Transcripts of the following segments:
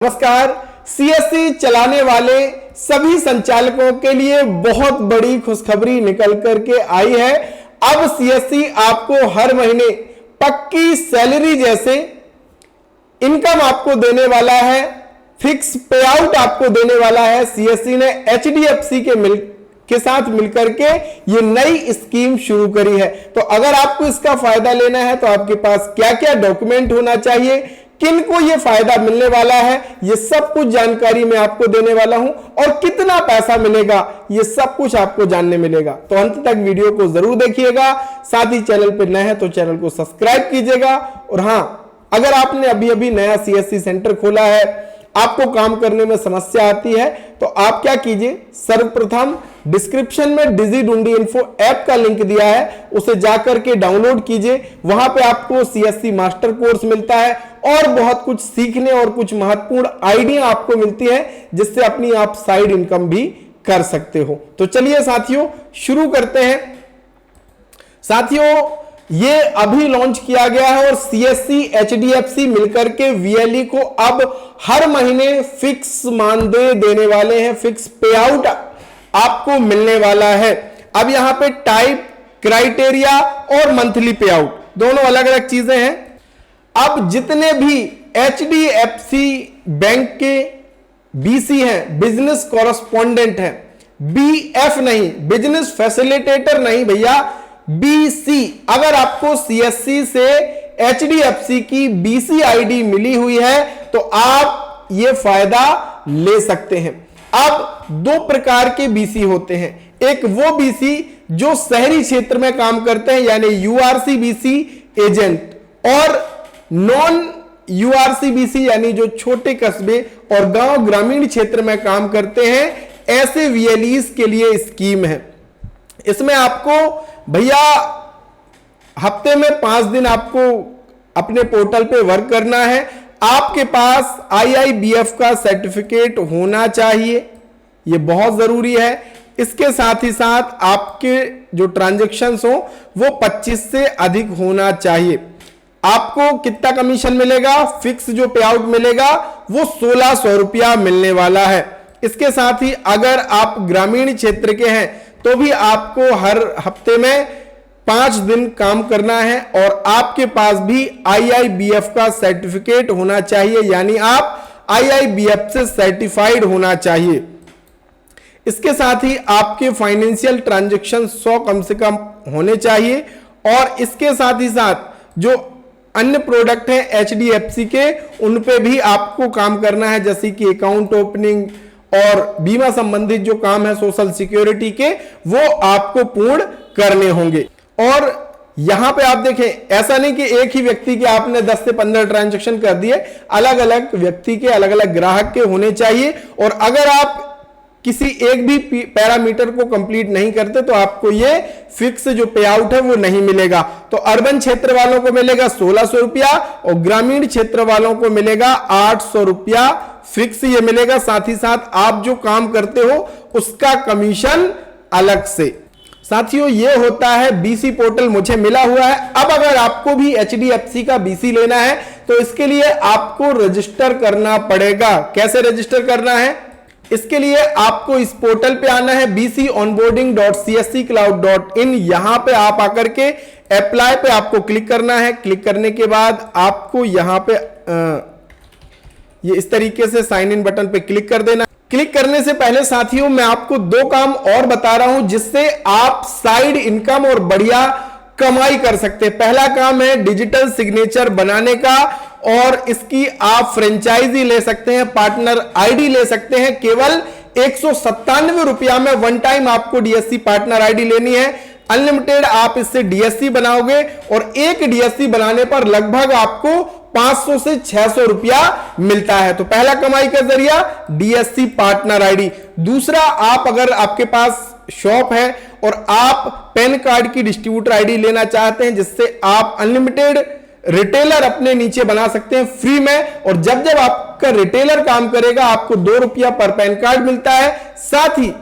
नमस्कार। सीएससी चलाने वाले सभी संचालकों के लिए बहुत बड़ी खुशखबरी निकल करके आई है। अब सीएससी आपको हर महीने पक्की सैलरी जैसे इनकम आपको देने वाला है, फिक्स पे आउट आपको देने वाला है। सीएससी ने एचडीएफसी के साथ मिलकर के ये नई स्कीम शुरू करी है। तो अगर आपको इसका फायदा लेना है तो आपके पास क्या क्या डॉक्यूमेंट होना चाहिए, किनको ये फायदा मिलने वाला है, ये सब कुछ जानकारी मैं आपको देने वाला हूं और कितना पैसा मिलेगा ये सब कुछ आपको जानने मिलेगा। तो अंत तक वीडियो को जरूर देखिएगा। साथ ही चैनल पर नए हैं तो चैनल को सब्सक्राइब कीजिएगा। और हां, अगर आपने अभी अभी नया सीएससी सेंटर खोला है, आपको काम करने में समस्या आती है, तो आप क्या कीजिए, सर्वप्रथम डिस्क्रिप्शन में डिजी इन्फो ऐप का लिंक दिया है, उसे जाकर के डाउनलोड कीजिए। वहां पे आपको सीएससी मास्टर कोर्स मिलता है और बहुत कुछ सीखने और कुछ महत्वपूर्ण आइडिया आपको मिलती है, जिससे अपनी आप साइड इनकम भी कर सकते हो। तो चलिए साथियों शुरू करते हैं। साथियों, ये अभी लॉन्च किया गया है और सीएससी एचडीएफसी मिलकर के वीएलई को अब हर महीने फिक्स मानदेय देने वाले हैं, फिक्स पे आउट आपको मिलने वाला है। अब यहां पे टाइप, क्राइटेरिया और मंथली पे आउट दोनों अलग अलग चीजें हैं। अब जितने भी एचडीएफसी बैंक के बीसी हैं, बिजनेस कॉरेस्पॉन्डेंट हैं, बीएफ नहीं, बिजनेस फैसिलिटेटर नहीं भैया, बीसी, अगर आपको सीएससी से एचडीएफसी की बीसी आईडी मिली हुई है तो आप ये फायदा ले सकते हैं। अब दो प्रकार के बीसी होते हैं, एक वो बीसी जो शहरी क्षेत्र में काम करते हैं यानी यूआरसी बीसी एजेंट, और नॉन यूआरसी बीसी यानी जो छोटे कस्बे और गांव ग्रामीण क्षेत्र में काम करते हैं, ऐसे वीएलईज के लिए स्कीम है। इसमें आपको भैया हफ्ते में 5 दिन आपको अपने पोर्टल पे वर्क करना है। आपके पास आईआईबीएफ का सर्टिफिकेट होना चाहिए, ये बहुत जरूरी है। इसके साथ ही साथ आपके जो ट्रांजैक्शंस हो वो 25 से अधिक होना चाहिए। आपको कितना कमीशन मिलेगा, फिक्स जो पे आउट मिलेगा वो 1600 रुपया मिलने वाला है। इसके साथ ही अगर आप ग्रामीण क्षेत्र के हैं तो भी आपको हर हफ्ते में 5 दिन काम करना है और आपके पास भी आईआईबीएफ का सर्टिफिकेट होना चाहिए, यानी आप आईआईबीएफ से सर्टिफाइड होना चाहिए। इसके साथ ही आपके फाइनेंशियल ट्रांजैक्शन 100 कम से कम होने चाहिए। और इसके साथ ही साथ जो अन्य प्रोडक्ट हैं एचडीएफसी के, उन पे भी आपको काम करना है, जैसे कि अकाउंट ओपनिंग और बीमा संबंधित जो काम है सोशल सिक्योरिटी के, वो आपको पूर्ण करने होंगे। और यहां पे आप देखें, ऐसा नहीं कि एक ही व्यक्ति के आपने 10 से 15 ट्रांजैक्शन कर दिए, अलग अलग व्यक्ति के, अलग अलग ग्राहक के होने चाहिए। और अगर आप किसी एक भी पैरामीटर को कंप्लीट नहीं करते तो आपको ये फिक्स जो पे आउट है वो नहीं मिलेगा। तो अर्बन क्षेत्र वालों को मिलेगा 1600 रुपया और ग्रामीण क्षेत्र वालों को मिलेगा 800 रुपया फिक्स ये मिलेगा। साथ ही साथ आप जो काम करते हो उसका कमीशन अलग से। साथियों, ये होता है बीसी पोर्टल मुझे मिला हुआ है। अब अगर आपको भी एचडीएफसी का बीसी लेना है तो इसके लिए आपको रजिस्टर करना पड़ेगा। कैसे रजिस्टर करना है? इसके लिए आपको इस पोर्टल पे आना है, bconboarding.csccloud.in। यहां पे आप आकर के अप्लाई पे आपको क्लिक करना है। क्लिक करने के बाद आपको यहां पे ये इस तरीके से साइन इन बटन पे क्लिक कर देना। क्लिक करने से पहले साथियों मैं आपको 2 काम और बता रहा हूं जिससे आप साइड इनकम और बढ़िया कमाई कर सकते हैं। पहला काम है डिजिटल सिग्नेचर बनाने का, और इसकी आप फ्रेंचाइजी ले सकते हैं, पार्टनर आईडी ले सकते हैं। केवल 197 रुपया में वन टाइम आपको डीएससी पार्टनर आईडी लेनी है। अनलिमिटेड आप इससे डीएससी बनाओगे और एक डीएससी बनाने पर लगभग आपको 500 से 600 रुपया मिलता है। तो पहला कमाई का जरिया डीएससी पार्टनर आईडी। दूसरा, आप अगर आपके पास शॉप है और आप पैन कार्ड की डिस्ट्रीब्यूटर आईडी लेना चाहते हैं, जिससे आप अनलिमिटेड रिटेलर अपने नीचे बना सकते हैं फ्री में। और जब जब आपका रिटेलर काम करेगा आपको 2 रुपया पर पैन कार्ड मिलता है। साथ ही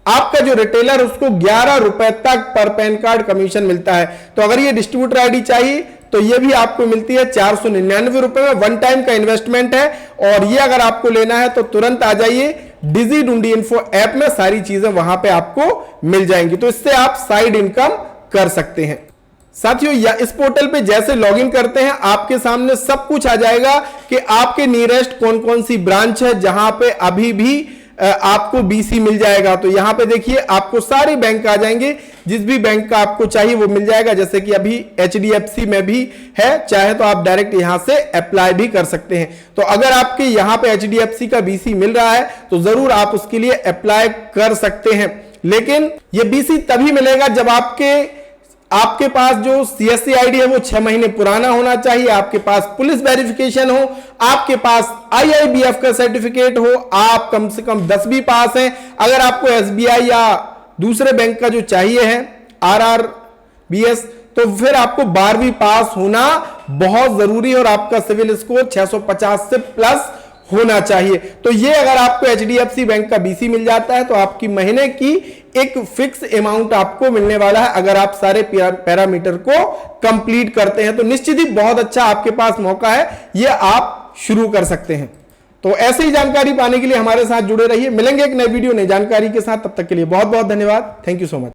आपका जो रिटेलर उसको 11 रुपए तक पर पैन कार्ड कमीशन मिलता है। तो अगर ये डिस्ट्रीब्यूटर आईडी चाहिए तो ये भी आपको मिलती है 499 रुपए में। वन टाइम का इन्वेस्टमेंट है और ये अगर आपको लेना है तो तुरंत आ जाइए डिजी डुंडी इन्फो ऐप में, सारी चीजें वहां पे आपको मिल जाएंगी। तो इससे आप साइड इनकम कर सकते हैं। साथियों, या इस पोर्टल पे जैसे लॉगिन करते हैं आपके सामने सब कुछ आ जाएगा कि आपके नियरेस्ट कौन कौन सी ब्रांच है जहां पे अभी भी आपको बीसी मिल जाएगा। तो यहां पे देखिए आपको सारे बैंक आ जाएंगे, जिस भी बैंक का आपको चाहिए वो मिल जाएगा। जैसे कि अभी HDFC में भी है, चाहे तो आप डायरेक्ट यहां से अप्लाई भी कर सकते हैं। तो अगर आपके यहां पे HDFC का बीसी मिल रहा है तो जरूर आप उसके लिए अप्लाई कर सकते हैं। लेकिन ये बीसी तभी मिलेगा जब आपके पास जो CSC आईडी है वो 6 महीने पुराना होना चाहिए, आपके पास पुलिस वेरिफिकेशन हो, आपके पास IIBF का सर्टिफिकेट हो, आप कम से कम 10वीं पास हैं। अगर आपको SBI या दूसरे बैंक का जो चाहिए है RRBS, तो फिर आपको 12वीं पास होना बहुत जरूरी है और आपका सिविल स्कोर 650 से प्लस होना चाहिए। तो ये अगर आपको HDFC बैंक का बीसी मिल जाता है तो आपकी महीने की एक फिक्स अमाउंट आपको मिलने वाला है अगर आप सारे पैरामीटर को कंप्लीट करते हैं। तो निश्चित ही बहुत अच्छा आपके पास मौका है, ये आप शुरू कर सकते हैं। तो ऐसी ही जानकारी पाने के लिए हमारे साथ जुड़े रहिए। मिलेंगे एक नई वीडियो नई जानकारी के साथ, तब तक के लिए बहुत बहुत धन्यवाद। Thank you so much.